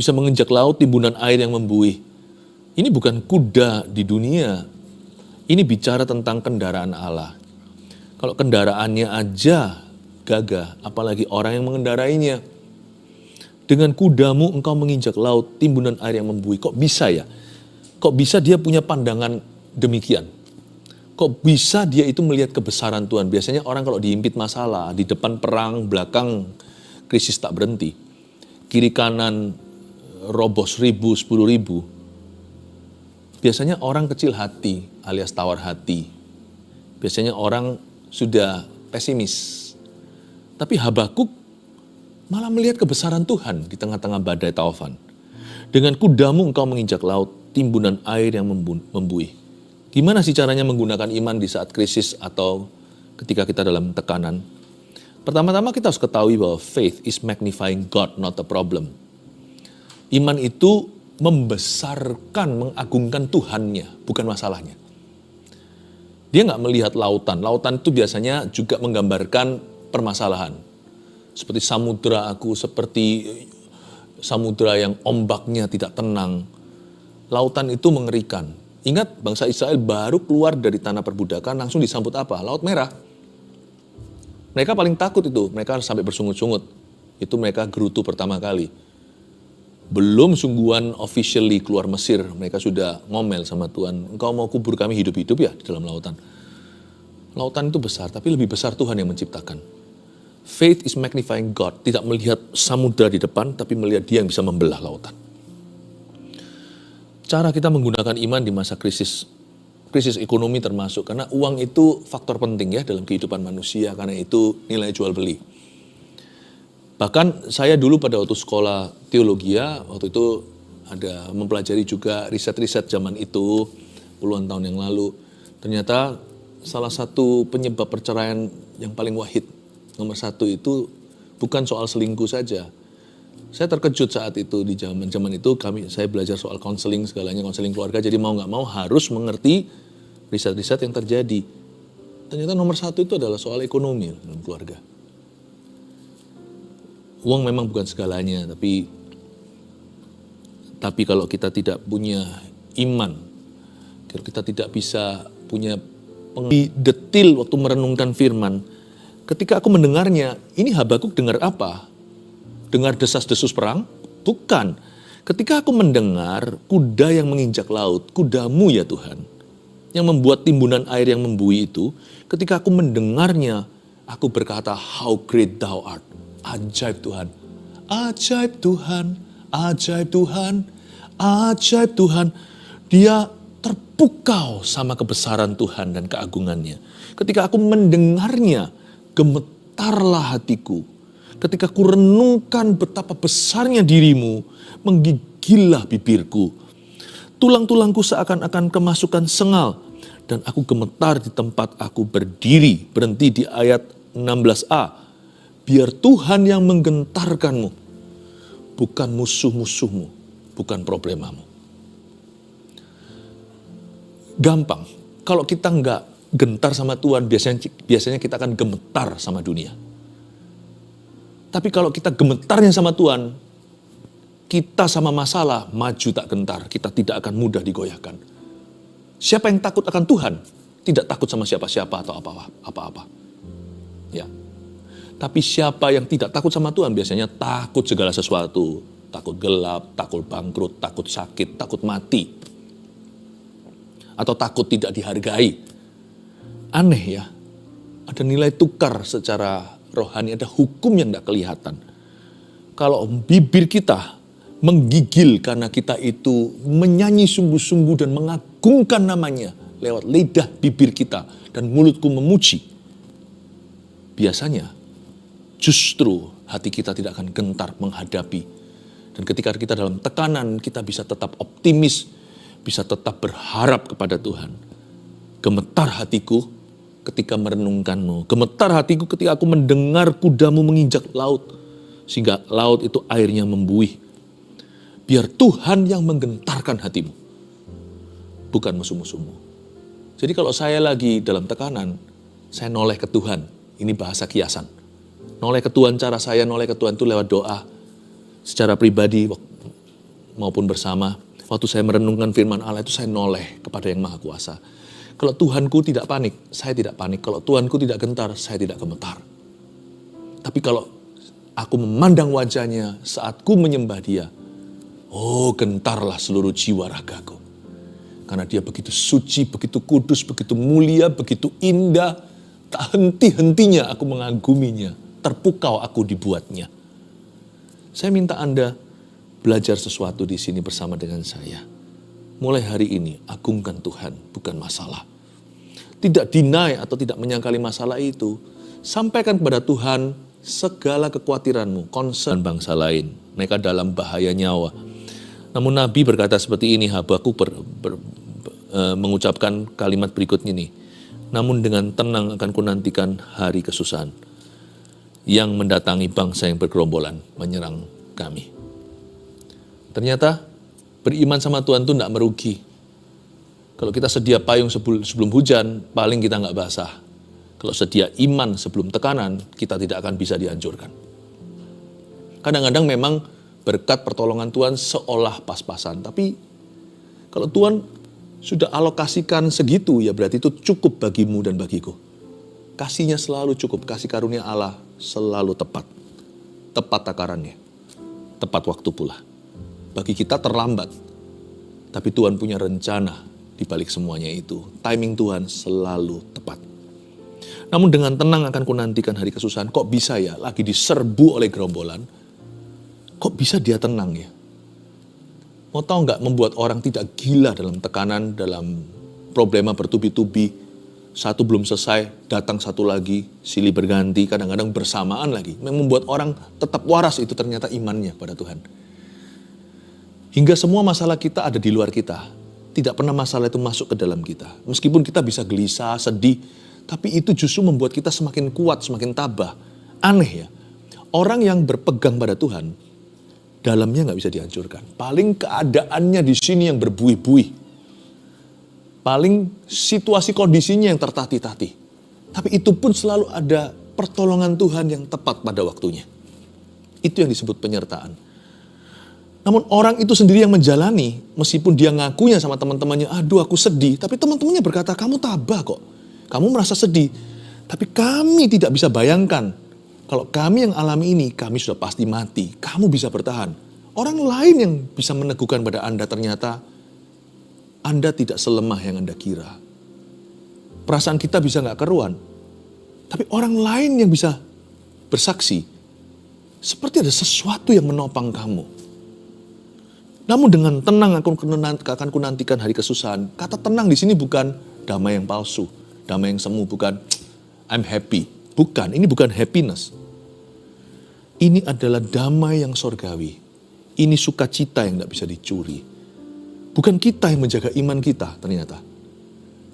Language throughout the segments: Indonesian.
bisa menginjak laut, timbunan air yang membuih. Ini bukan kuda di dunia. Ini bicara tentang kendaraan Allah. Kalau kendaraannya aja gagah, apalagi orang yang mengendarainya. Dengan kudamu engkau menginjak laut, timbunan air yang membuih. Kok bisa ya? Kok bisa dia punya pandangan demikian? Kok bisa dia itu melihat kebesaran Tuhan? Biasanya orang kalau dihimpit masalah, di depan perang, belakang krisis tak berhenti. Kiri kanan roboh 1.000, 10.000. Biasanya orang kecil hati alias tawar hati. Biasanya orang sudah pesimis. Tapi Habakuk malah melihat kebesaran Tuhan di tengah-tengah badai taufan. Dengan kudamu engkau menginjak laut, timbunan air yang membuih. Gimana sih caranya menggunakan iman di saat krisis atau ketika kita dalam tekanan? Pertama-tama kita harus ketahui bahwa faith is magnifying God, not a problem. Iman itu membesarkan, mengagungkan Tuhannya, bukan masalahnya. Dia nggak melihat lautan. Lautan itu biasanya juga menggambarkan permasalahan. Seperti samudra aku, seperti samudra yang ombaknya tidak tenang. Lautan itu mengerikan. Ingat, bangsa Israel baru keluar dari tanah perbudakan, langsung disambut apa? Laut Merah. Mereka paling takut itu, mereka sampai bersungut-sungut. Itu mereka gerutu pertama kali. Belum sungguhan officially keluar Mesir, mereka sudah ngomel sama Tuhan. Engkau mau kubur kami hidup-hidup ya di dalam lautan. Lautan itu besar, tapi lebih besar Tuhan yang menciptakan. Faith is magnifying God, tidak melihat samudra di depan, tapi melihat Dia yang bisa membelah lautan. Cara kita menggunakan iman di masa krisis ekonomi termasuk, karena uang itu faktor penting ya dalam kehidupan manusia, karena itu nilai jual beli. Bahkan saya dulu pada waktu sekolah teologi, waktu itu ada mempelajari juga riset-riset zaman itu, puluhan tahun yang lalu. Ternyata salah satu penyebab perceraian yang paling wahid, nomor satu itu bukan soal selingkuh saja. Saya terkejut saat itu, di zaman itu saya belajar soal konseling segalanya, konseling keluarga, jadi mau nggak mau harus mengerti riset-riset yang terjadi. Ternyata nomor satu itu adalah soal ekonomi dalam keluarga. Uang memang bukan segalanya, tapi kalau kita tidak punya iman, kalau kita tidak bisa punya detil waktu merenungkan firman, ketika aku mendengarnya, ini Habakuk dengar apa? Dengar desas-desus perang? Bukan. Ketika aku mendengar kuda yang menginjak laut, kudamu ya Tuhan, yang membuat timbunan air yang membuih itu, ketika aku mendengarnya, aku berkata, how great thou art. Ajaib Tuhan, ajaib Tuhan, ajaib Tuhan, ajaib Tuhan. Dia terpukau sama kebesaran Tuhan dan keagungannya. Ketika aku mendengarnya, gemetarlah hatiku. Ketika ku renungkan betapa besarnya dirimu, menggigillah bibirku. Tulang-tulangku seakan-akan kemasukan sengal, dan aku gemetar di tempat aku berdiri. Berhenti di ayat 16a. Biar Tuhan yang menggentarkanmu, bukan musuh-musuhmu, bukan problemamu. Gampang, kalau kita nggak gentar sama Tuhan, biasanya kita akan gemetar sama dunia. Tapi kalau kita gemetarnya sama Tuhan, kita sama masalah, maju tak gentar, kita tidak akan mudah digoyahkan. Siapa yang takut akan Tuhan, tidak takut sama siapa-siapa atau apa-apa. Ya. Tapi siapa yang tidak takut sama Tuhan biasanya takut segala sesuatu. Takut gelap, takut bangkrut, takut sakit, takut mati. Atau takut tidak dihargai. Aneh ya. Ada nilai tukar secara rohani, ada hukum yang tidak kelihatan. Kalau bibir kita menggigil karena kita itu menyanyi sungguh-sungguh dan mengagungkan namanya lewat lidah bibir kita dan mulutku memuji, biasanya justru hati kita tidak akan gentar menghadapi. Dan ketika kita dalam tekanan, kita bisa tetap optimis, bisa tetap berharap kepada Tuhan. Gemetar hatiku ketika merenungkanmu. Gemetar hatiku ketika aku mendengar kudamu menginjak laut. Sehingga laut itu airnya membuih. Biar Tuhan yang menggentarkan hatimu. Bukan musuh-musuhmu. Jadi kalau saya lagi dalam tekanan, saya noleh ke Tuhan. Ini bahasa kiasan. Noleh ke Tuhan, cara saya noleh ke Tuhan itu lewat doa. Secara pribadi, maupun bersama, waktu saya merenungkan firman Allah itu saya noleh kepada Yang Maha Kuasa. Kalau Tuhanku tidak panik, saya tidak panik. Kalau Tuhanku tidak gentar, saya tidak gemetar. Tapi kalau aku memandang wajahnya saat ku menyembah dia, oh gentarlah seluruh jiwa ragaku. Karena dia begitu suci, begitu kudus, begitu mulia, begitu indah. Tak henti-hentinya aku mengaguminya. Terpukau aku dibuatnya. Saya minta Anda belajar sesuatu di sini bersama dengan saya. Mulai hari ini, agungkan Tuhan, bukan masalah. Tidak deny atau tidak menyangkali masalah itu. Sampaikan kepada Tuhan segala kekhawatiranmu, concern bangsa lain. Mereka dalam bahaya nyawa. Namun Nabi berkata seperti ini, Habakuk mengucapkan kalimat berikutnya nih. Namun dengan tenang akan kunantikan hari kesusahan yang mendatangi bangsa yang bergerombolan menyerang kami. Ternyata beriman sama Tuhan itu tidak merugi. Kalau kita sedia payung sebelum hujan, paling kita nggak basah. Kalau sedia iman sebelum tekanan, kita tidak akan bisa dihancurkan. Kadang-kadang memang berkat pertolongan Tuhan seolah pas-pasan. Tapi kalau Tuhan sudah alokasikan segitu, ya berarti itu cukup bagimu dan bagiku. Kasihnya selalu cukup, kasih karunia Allah selalu tepat. Tepat takarannya, tepat waktu pula. Bagi kita terlambat, tapi Tuhan punya rencana di balik semuanya itu. Timing Tuhan selalu tepat. Namun dengan tenang akan kunantikan hari kesusahan. Kok bisa ya lagi diserbu oleh gerombolan? Kok bisa dia tenang ya? Mau tahu nggak membuat orang tidak gila dalam tekanan, dalam problema bertubi-tubi. Satu belum selesai, datang satu lagi, silih berganti, kadang-kadang bersamaan lagi. Membuat orang tetap waras itu ternyata imannya pada Tuhan. Hingga semua masalah kita ada di luar kita. Tidak pernah masalah itu masuk ke dalam kita. Meskipun kita bisa gelisah, sedih, tapi itu justru membuat kita semakin kuat, semakin tabah. Aneh ya, orang yang berpegang pada Tuhan, dalamnya nggak bisa dihancurkan. Paling keadaannya di sini yang berbuih-buih. Paling situasi kondisinya yang tertatih-tatih. Tapi itu pun selalu ada pertolongan Tuhan yang tepat pada waktunya. Itu yang disebut penyertaan. Namun orang itu sendiri yang menjalani, meskipun dia ngakunya sama teman-temannya, aduh aku sedih. Tapi teman-temannya berkata, kamu tabah kok. Kamu merasa sedih. Tapi kami tidak bisa bayangkan. Kalau kami yang alami ini, kami sudah pasti mati. Kamu bisa bertahan. Orang lain yang bisa meneguhkan pada Anda ternyata, Anda tidak selemah yang Anda kira. Perasaan kita bisa gak keruan. Tapi orang lain yang bisa bersaksi, seperti ada sesuatu yang menopang kamu. Namun dengan tenang akan kunantikan hari kesusahan. Kata tenang di sini bukan damai yang palsu, damai yang semu, bukan I'm happy. Bukan, ini bukan happiness. Ini adalah damai yang sorgawi. Ini sukacita yang tidak bisa dicuri. Bukan kita yang menjaga iman kita ternyata.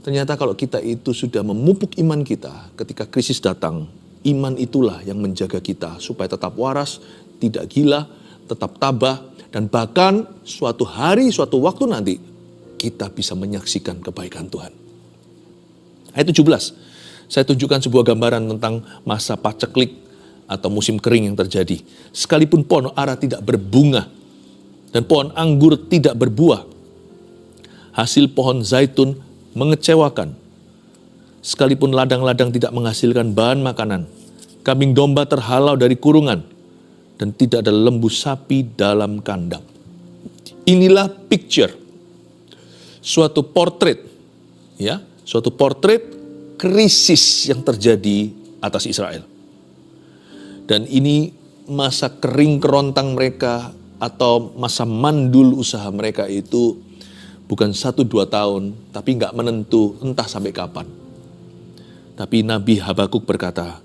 Ternyata kalau kita itu sudah memupuk iman kita, ketika krisis datang, iman itulah yang menjaga kita supaya tetap waras, tidak gila, tetap tabah, dan bahkan suatu hari, suatu waktu nanti, kita bisa menyaksikan kebaikan Tuhan. Ayat 17, saya tunjukkan sebuah gambaran tentang masa paceklik atau musim kering yang terjadi. Sekalipun pohon ara tidak berbunga, dan pohon anggur tidak berbuah, hasil pohon zaitun mengecewakan. Sekalipun ladang-ladang tidak menghasilkan bahan makanan, kambing domba terhalau dari kurungan, dan tidak ada lembu sapi dalam kandang. Inilah picture, suatu portrait, ya, suatu portrait krisis yang terjadi atas Israel. Dan ini masa kering kerontang mereka atau masa mandul usaha mereka itu bukan 1-2 tahun, tapi nggak menentu entah sampai kapan. Tapi Nabi Habakuk berkata,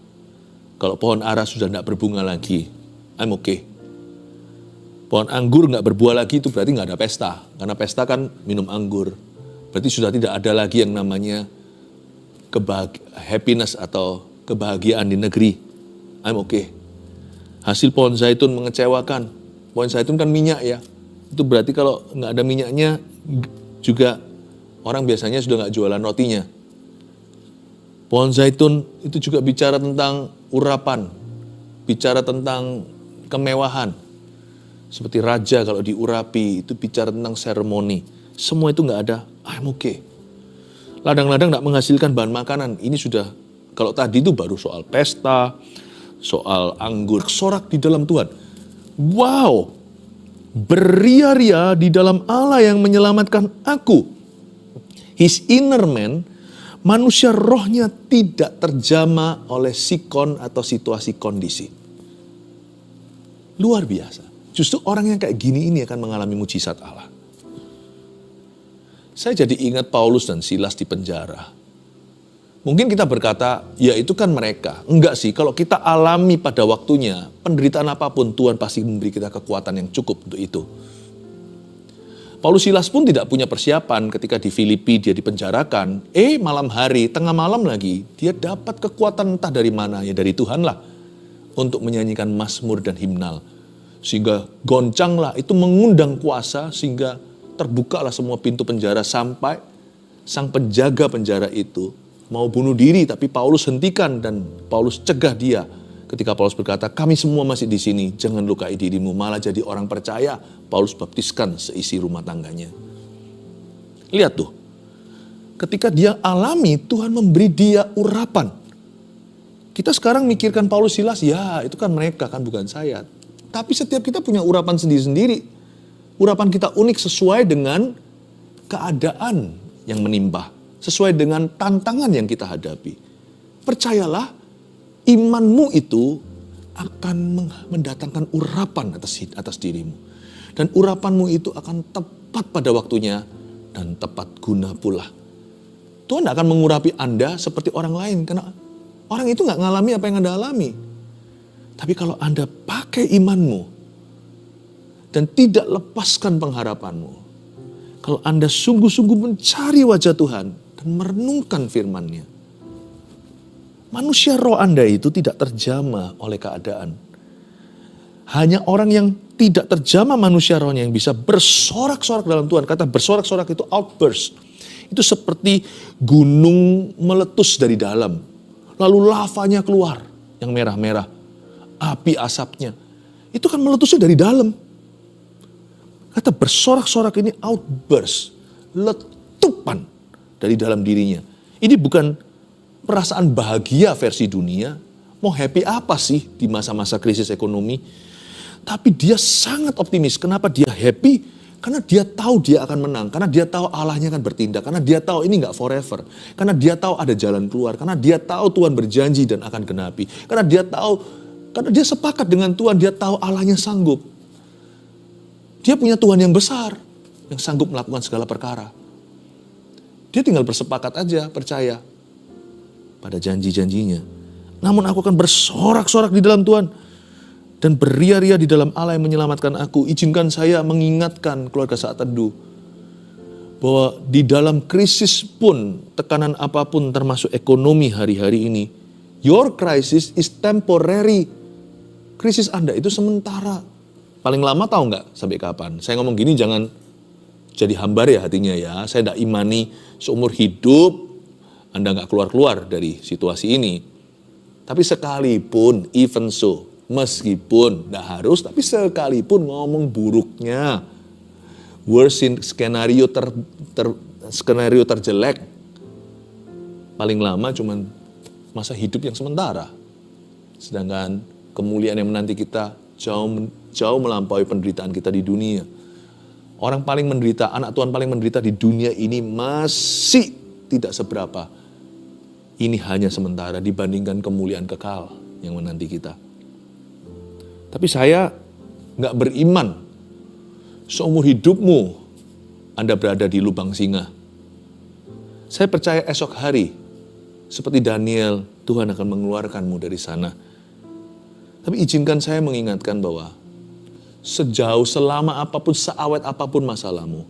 kalau pohon ara sudah nggak berbunga lagi, I'm okay. Pohon anggur nggak berbuah lagi itu berarti nggak ada pesta. Karena pesta kan minum anggur. Berarti sudah tidak ada lagi yang namanya happiness atau kebahagiaan di negeri. I'm okay. Hasil pohon zaitun mengecewakan. Pohon zaitun kan minyak ya. Itu berarti kalau nggak ada minyaknya juga orang biasanya sudah nggak jualan rotinya. Pohon zaitun itu juga bicara tentang urapan. Bicara tentang kemewahan. Seperti raja kalau diurapi, itu bicara tentang seremoni. Semua itu nggak ada, I'm okay. Ladang-ladang nggak menghasilkan bahan makanan. Ini sudah, kalau tadi itu baru soal pesta, soal anggur, sorak di dalam Tuhan. Wow, beria-ria di dalam Allah yang menyelamatkan aku. His inner man, manusia rohnya tidak terjamah oleh sikon atau situasi kondisi. Luar biasa. Justru orang yang kayak gini ini akan mengalami mujizat Allah. Saya jadi ingat Paulus dan Silas di penjara. Mungkin kita berkata, ya itu kan mereka. Enggak sih, kalau kita alami pada waktunya, penderitaan apapun Tuhan pasti memberi kita kekuatan yang cukup untuk itu. Paulus Silas pun tidak punya persiapan ketika di Filipi dia dipenjarakan. Malam hari, tengah malam lagi, dia dapat kekuatan entah dari mana, ya dari Tuhan lah. Untuk menyanyikan mazmur dan himnal. Sehingga goncanglah, itu mengundang kuasa sehingga terbukalah semua pintu penjara sampai sang penjaga penjara itu mau bunuh diri, tapi Paulus hentikan dan Paulus cegah dia. Ketika Paulus berkata, kami semua masih di sini, jangan lukai dirimu, malah jadi orang percaya. Paulus baptiskan seisi rumah tangganya. Lihat tuh, ketika dia alami, Tuhan memberi dia urapan. Kita sekarang mikirkan Paulus Silas, ya itu kan mereka, kan bukan saya. Tapi setiap kita punya urapan sendiri-sendiri. Urapan kita unik sesuai dengan keadaan yang menimpa. Sesuai dengan tantangan yang kita hadapi. Percayalah, imanmu itu akan mendatangkan urapan atas dirimu. Dan urapanmu itu akan tepat pada waktunya dan tepat guna pula. Tuhan akan mengurapi Anda seperti orang lain. Karena orang itu gak ngalami apa yang Anda alami. Tapi kalau Anda pakai imanmu dan tidak lepaskan pengharapanmu. Kalau Anda sungguh-sungguh mencari wajah Tuhan dan merenungkan firman-Nya. Manusia roh Anda itu tidak terjamah oleh keadaan. Hanya orang yang tidak terjamah manusia rohnya yang bisa bersorak-sorak dalam Tuhan. Kata bersorak-sorak itu outburst. Itu seperti gunung meletus dari dalam. Lalu lavanya keluar yang merah-merah. Api asapnya. Itu kan meletusnya dari dalam. Kata bersorak-sorak ini outburst. Letupan dari dalam dirinya. Ini bukan perasaan bahagia versi dunia. Mau happy apa sih di masa-masa krisis ekonomi? Tapi dia sangat optimis. Kenapa dia happy? Karena dia tahu dia akan menang. Karena dia tahu Allahnya akan bertindak. Karena dia tahu ini gak forever. Karena dia tahu ada jalan keluar. Karena dia tahu Tuhan berjanji dan akan genapi. Karena dia sepakat dengan Tuhan. Dia tahu Allahnya sanggup. Dia punya Tuhan yang besar. Yang sanggup melakukan segala perkara. Dia tinggal bersepakat aja, percaya pada janji-janjinya. Namun aku akan bersorak-sorak di dalam Tuhan. Dan beria-ria di dalam Allah yang menyelamatkan aku. Izinkan saya mengingatkan keluarga Saat Teduh. Bahwa di dalam krisis pun, tekanan apapun termasuk ekonomi hari-hari ini. Your crisis is temporary. Krisis Anda itu sementara. Paling lama tahu nggak sampai kapan? Saya ngomong gini jangan jadi hambar ya hatinya ya. Saya tidak imani seumur hidup Anda nggak keluar-keluar dari situasi ini. Tapi sekalipun, even so, meskipun tidak harus, tapi sekalipun ngomong buruknya, worst skenario skenario terjelek, paling lama cuman masa hidup yang sementara. Sedangkan kemuliaan yang menanti kita jauh melampaui penderitaan kita di dunia. Orang paling menderita, anak Tuhan paling menderita di dunia ini masih tidak seberapa. Ini hanya sementara dibandingkan kemuliaan kekal yang menanti kita. Tapi saya nggak beriman seumur hidupmu Anda berada di lubang singa. Saya percaya esok hari seperti Daniel, Tuhan akan mengeluarkanmu dari sana. Tapi izinkan saya mengingatkan bahwa selama apapun, seawet apapun masalahmu,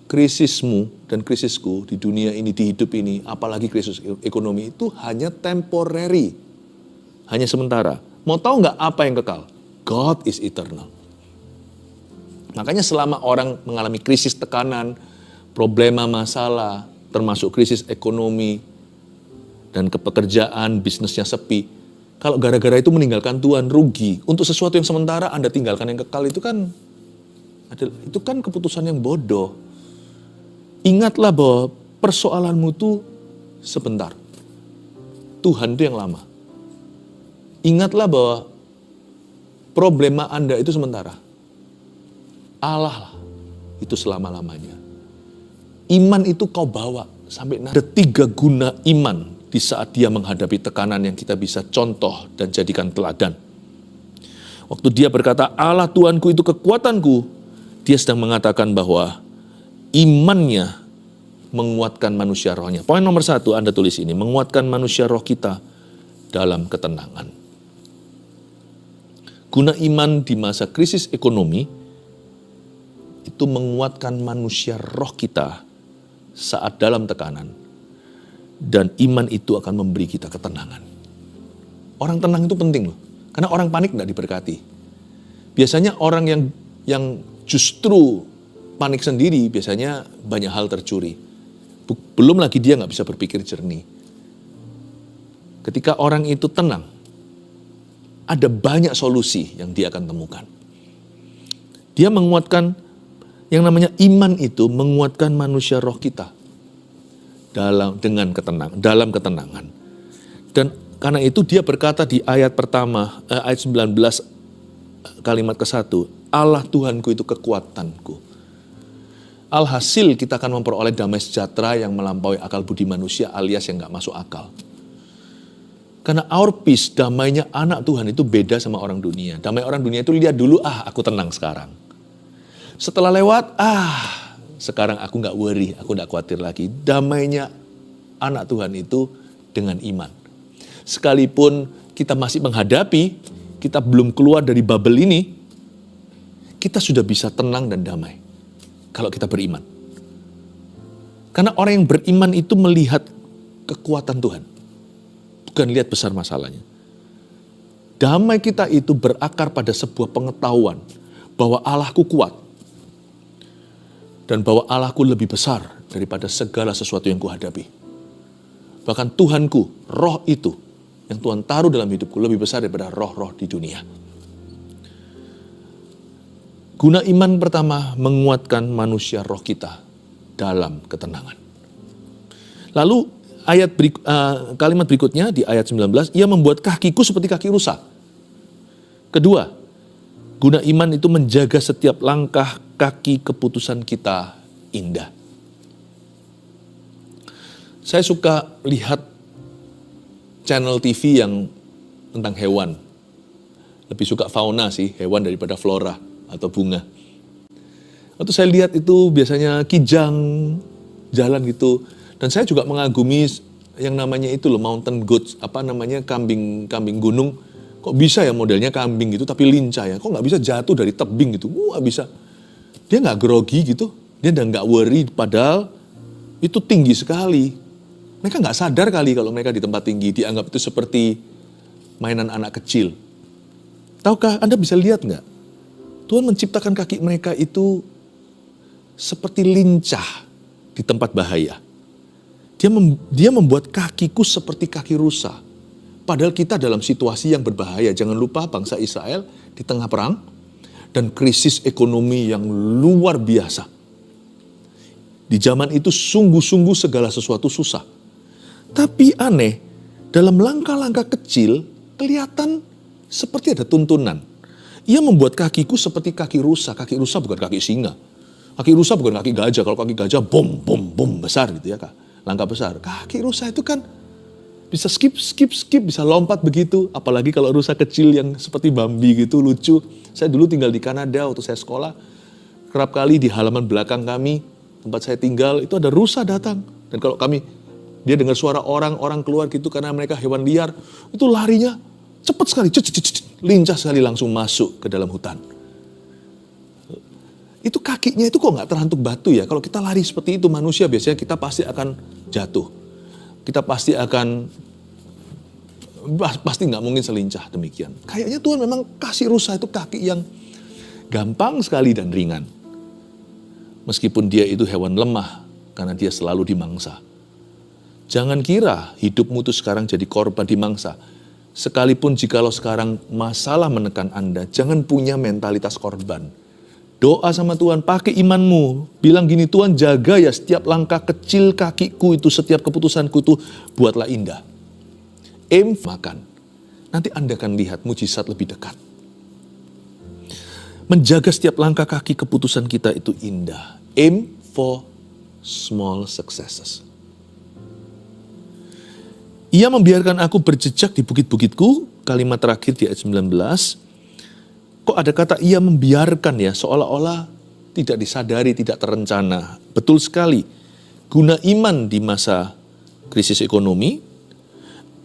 krisismu dan krisisku di dunia ini, di hidup ini, apalagi krisis ekonomi itu hanya temporary. Hanya sementara. Mau tahu nggak apa yang kekal? God is eternal. Makanya selama orang mengalami krisis tekanan, problema masalah, termasuk krisis ekonomi, dan kepekerjaan, bisnisnya sepi, kalau gara-gara itu meninggalkan Tuhan, rugi. Untuk sesuatu yang sementara Anda tinggalkan yang kekal itu kan Itu kan keputusan yang bodoh. Ingatlah bahwa persoalanmu itu sebentar. Tuhan itu yang lama. Ingatlah bahwa problema Anda itu sementara. Allah itu selama-lamanya. Iman itu kau bawa sampai nanti. Ada 3 guna iman di saat dia menghadapi tekanan yang kita bisa contoh dan jadikan teladan. Waktu dia berkata, Allah Tuhanku itu kekuatanku, dia sedang mengatakan bahwa imannya menguatkan manusia rohnya. Poin nomor 1 Anda tulis ini, menguatkan manusia roh kita dalam ketenangan. Guna iman di masa krisis ekonomi, itu menguatkan manusia roh kita saat dalam tekanan. Dan iman itu akan memberi kita ketenangan. Orang tenang itu penting loh. Karena orang panik tidak diberkati. Biasanya orang yang justru panik sendiri, biasanya banyak hal tercuri. Belum lagi dia nggak bisa berpikir jernih. Ketika orang itu tenang, ada banyak solusi yang dia akan temukan. Dia menguatkan, yang namanya iman itu menguatkan manusia roh kita dalam ketenangan. Dan karena itu dia berkata di ayat pertama, ayat 19, kalimat ke-1, Allah Tuhanku itu kekuatanku. Alhasil kita akan memperoleh damai sejahtera yang melampaui akal budi manusia alias yang gak masuk akal. Karena our peace, damainya anak Tuhan itu beda sama orang dunia. Damai orang dunia itu lihat dulu, aku tenang sekarang. Setelah lewat, sekarang aku gak worry, aku gak khawatir lagi. Damainya anak Tuhan itu dengan iman. Sekalipun kita masih menghadapi, kita belum keluar dari bubble ini, kita sudah bisa tenang dan damai. Kalau kita beriman. Karena orang yang beriman itu melihat kekuatan Tuhan. Bukan lihat besar masalahnya. Damai kita itu berakar pada sebuah pengetahuan bahwa Allahku kuat. Dan bahwa Allahku lebih besar daripada segala sesuatu yang kuhadapi. Bahkan Tuhanku, roh itu, yang Tuhan taruh dalam hidupku lebih besar daripada roh-roh di dunia. Guna iman pertama, menguatkan manusia roh kita dalam ketenangan. Lalu kalimat berikutnya di ayat 19, ia membuat kakiku seperti kaki rusa. Kedua, guna iman itu menjaga setiap langkah kaki keputusan kita indah. Saya suka lihat channel TV yang tentang hewan. Lebih suka fauna sih, hewan daripada flora atau bunga. Waktu saya lihat itu biasanya kijang, jalan gitu. Dan saya juga mengagumi yang namanya itu loh, mountain goats, kambing gunung. Kok bisa ya modelnya kambing gitu tapi lincah ya. Kok nggak bisa jatuh dari tebing gitu. Wah bisa. Dia nggak grogi gitu. Dia nggak worry padahal itu tinggi sekali. Mereka nggak sadar kali kalau mereka di tempat tinggi, dianggap itu seperti mainan anak kecil. Tahukah Anda bisa lihat nggak? Tuhan menciptakan kaki mereka itu seperti lincah di tempat bahaya. Dia membuat kakiku seperti kaki rusa. Padahal kita dalam situasi yang berbahaya. Jangan lupa bangsa Israel di tengah perang dan krisis ekonomi yang luar biasa. Di zaman itu sungguh-sungguh segala sesuatu susah. Tapi aneh, dalam langkah-langkah kecil kelihatan seperti ada tuntunan. Ia membuat kakiku seperti kaki rusa. Kaki rusa bukan kaki singa. Kaki rusa bukan kaki gajah. Kalau kaki gajah bom besar gitu ya Kak. Langkah besar. Kaki rusa itu kan bisa skip, bisa lompat begitu. Apalagi kalau rusa kecil yang seperti Bambi gitu, lucu. Saya dulu tinggal di Kanada waktu saya sekolah. Kerap kali di halaman belakang kami, tempat saya tinggal, itu ada rusa datang. Dan kalau dia dengar suara orang keluar gitu karena mereka hewan liar, itu larinya cepat sekali, lincah sekali langsung masuk ke dalam hutan. Itu kakinya itu kok nggak terhantuk batu ya? Kalau kita lari seperti itu manusia biasanya kita pasti akan jatuh. Kita pasti nggak mungkin selincah demikian. Kayaknya Tuhan memang kasih rusa itu kaki yang gampang sekali dan ringan. Meskipun dia itu hewan lemah karena dia selalu dimangsa. Jangan kira hidupmu itu sekarang jadi korban dimangsa. Sekalipun jikalau sekarang masalah menekan Anda, jangan punya mentalitas korban. Doa sama Tuhan, pakai imanmu. Bilang gini, Tuhan jaga ya setiap langkah kecil kakiku itu, setiap keputusanku itu buatlah indah. Aim makan. Nanti Anda akan lihat mujizat lebih dekat. Menjaga setiap langkah kaki keputusan kita itu indah. Aim for small successes. Ia membiarkan aku berjejak di bukit-bukitku, kalimat terakhir di ayat 19. Kok ada kata ia membiarkan ya, seolah-olah tidak disadari, tidak terencana. Betul sekali, guna iman di masa krisis ekonomi.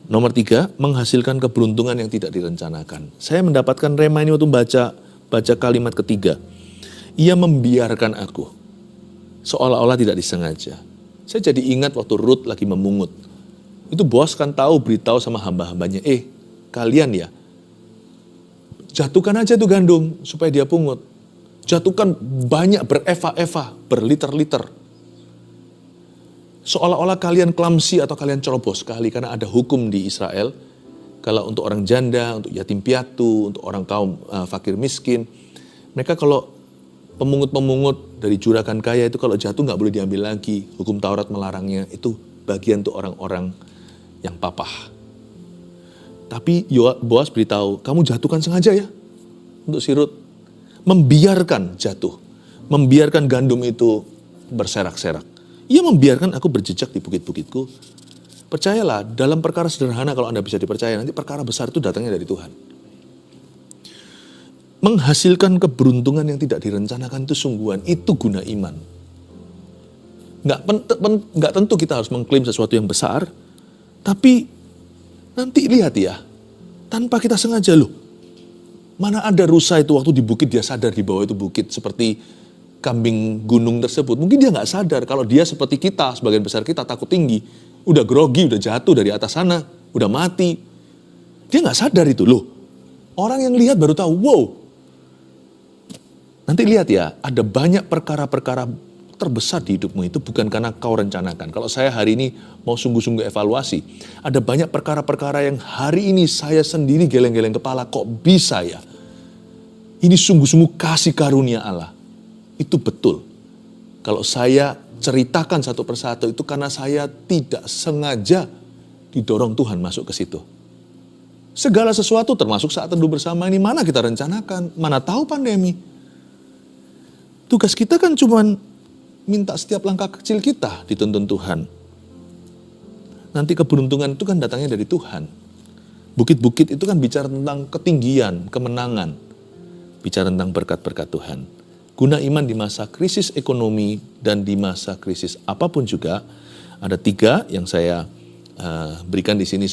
Nomor 3, menghasilkan keberuntungan yang tidak direncanakan. Saya mendapatkan rema ini waktu baca kalimat ketiga. Ia membiarkan aku, seolah-olah tidak disengaja. Saya jadi ingat waktu Ruth lagi memungut. Itu bos kan beritahu sama hamba-hambanya, kalian ya, jatuhkan aja tuh gandum supaya dia pungut. Jatuhkan banyak bereva-eva, berliter-liter. Seolah-olah kalian klamsi atau kalian cerobos sekali karena ada hukum di Israel. Kalau untuk orang janda, untuk yatim piatu, untuk orang kaum fakir miskin. Mereka kalau pemungut-pemungut dari juragan kaya itu kalau jatuh nggak boleh diambil lagi. Hukum Taurat melarangnya, itu bagian untuk orang-orang yang papah. Tapi Boas beritahu, kamu jatuhkan sengaja ya untuk si Ruth. Membiarkan jatuh. Membiarkan gandum itu berserak-serak. Ia membiarkan aku berjejak di bukit-bukitku. Percayalah, dalam perkara sederhana kalau Anda bisa dipercaya, nanti perkara besar itu datangnya dari Tuhan. Menghasilkan keberuntungan yang tidak direncanakan itu sungguhan, itu guna iman. Nggak tentu kita harus mengklaim sesuatu yang besar, tapi nanti lihat ya, tanpa kita sengaja loh. Mana ada rusa itu waktu di bukit dia sadar di bawah itu bukit seperti kambing gunung tersebut. Mungkin dia nggak sadar kalau dia seperti kita, sebagian besar kita takut tinggi. Udah grogi, udah jatuh dari atas sana, udah mati. Dia nggak sadar itu loh. Orang yang lihat baru tahu, wow. Nanti lihat ya, ada banyak perkara-perkara terbesar di hidupmu itu bukan karena kau rencanakan. Kalau saya hari ini mau sungguh-sungguh evaluasi, ada banyak perkara-perkara yang hari ini saya sendiri geleng-geleng kepala, kok bisa ya? Ini sungguh-sungguh kasih karunia Allah. Itu betul. Kalau saya ceritakan satu persatu itu karena saya tidak sengaja didorong Tuhan masuk ke situ. Segala sesuatu termasuk saat teduh bersama ini mana kita rencanakan, mana tahu pandemi. Tugas kita kan cuman minta setiap langkah kecil kita dituntun Tuhan. Nanti keberuntungan itu kan datangnya dari Tuhan. Bukit-bukit itu kan bicara tentang ketinggian, kemenangan. Bicara tentang berkat-berkat Tuhan. Guna iman di masa krisis ekonomi dan di masa krisis apapun juga, ada 3 yang saya berikan di sini